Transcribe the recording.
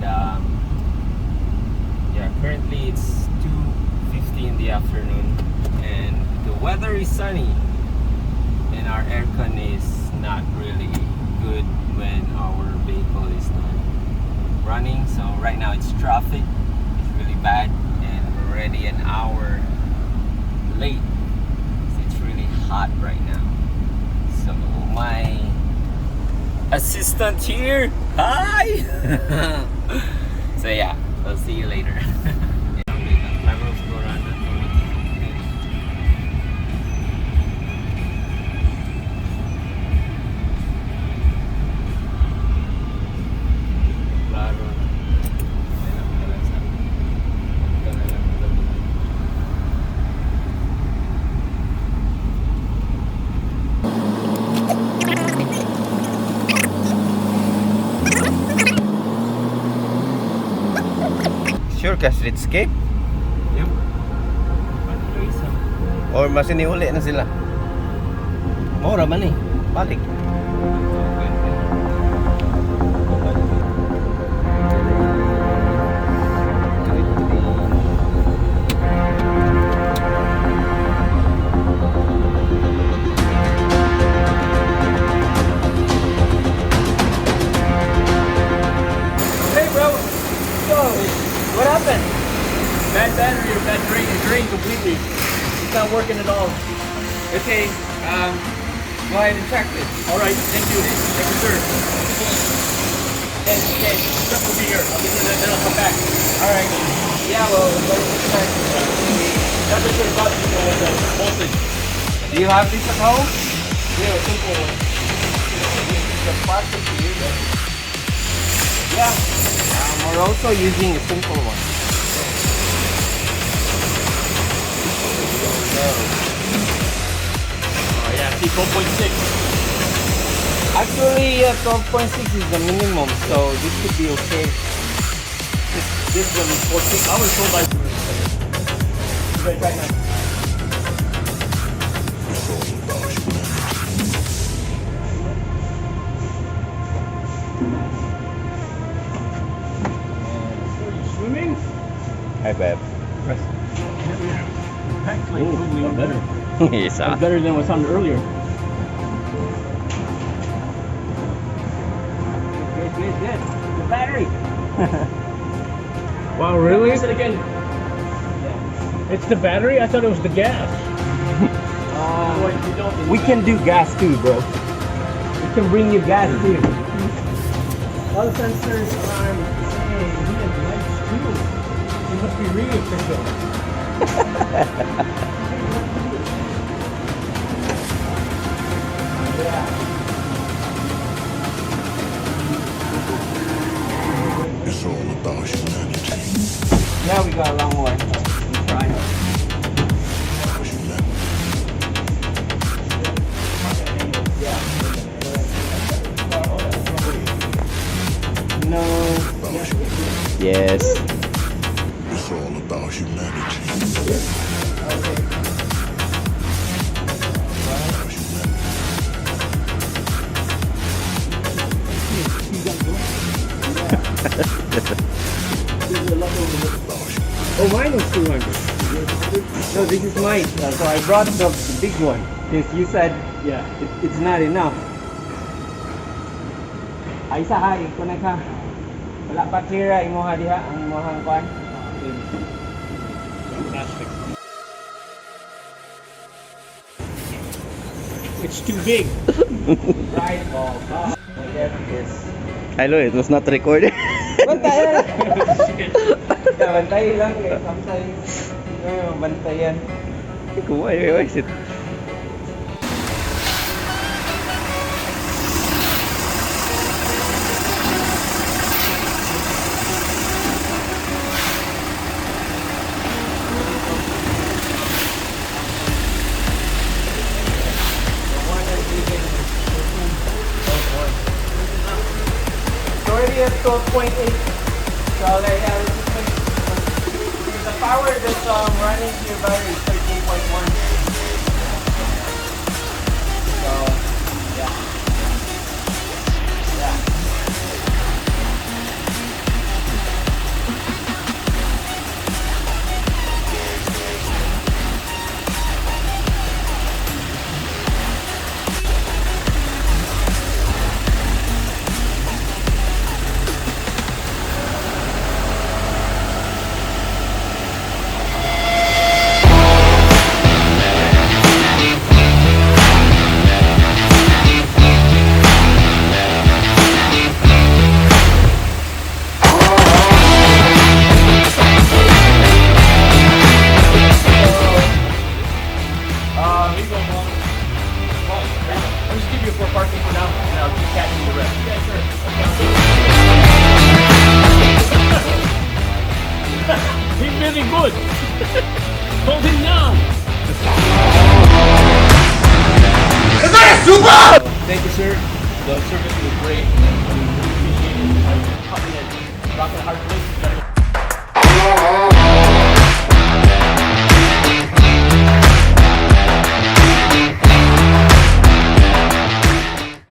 And yeah, currently it's 2:50 in the afternoon, and the weather is sunny, and our aircon is not really good when our vehicle is not running. So right now it's traffic, it's really bad, and we're already an hour late. It's really hot right now. So my assistant here, hi. So yeah, I'll see you later. Sure ka streetscape? Yep. Or mas iniuli na sila? Mura man eh. Balik. Hey bro! So, what happened? Bad battery or bad drain? It drained completely. It's not working at all. Okay, go ahead and check it. Alright, thank you. Thank you, sir. Okay, stuff will be here. I'll get it, then I'll come back. Alright. Yeah, well, check. Temperature about the voltage. Do you have this at home? Yeah, simple one. The plastic to use it. Yeah. We're also using a simple one. Oh yeah, see 12.6. Actually, 12.6 is the minimum, so this could be okay. This one is 14. I was told by. Right now. Swimming? Hi, babe. Actually, Ooh, better. Yes, That's better than what sounded earlier. Good. The battery. Wow, really? Press it again. It's the battery? I thought it was the gas. we can do gas too, bro. We can bring you gas too. All the sensors are saying he has lights too. He must be really official. It's all about humanity. Yeah, we got a long way. We're trying. No. Yes. It's all about humanity. Oh, mine was 200. No, this is mine. So I brought the big one. Since you said it's not enough. Ay isa ha, i-connect ha. Wala pa clear ha, imuha diha ang imuhang kwan. It's too big. Right, oh, yes. Hello, it was not recorded. Bantayan! Bantayan lang eh. Sometimes, bantayan. Why is it? Already at 12.8. So like, the power that's running to your battery is 13.1. So yeah. catching the rest. Yes, sir. He's really good. Hold him down. Thank you, sir. The service was great. We appreciate it. Company at Rock and Hard Place.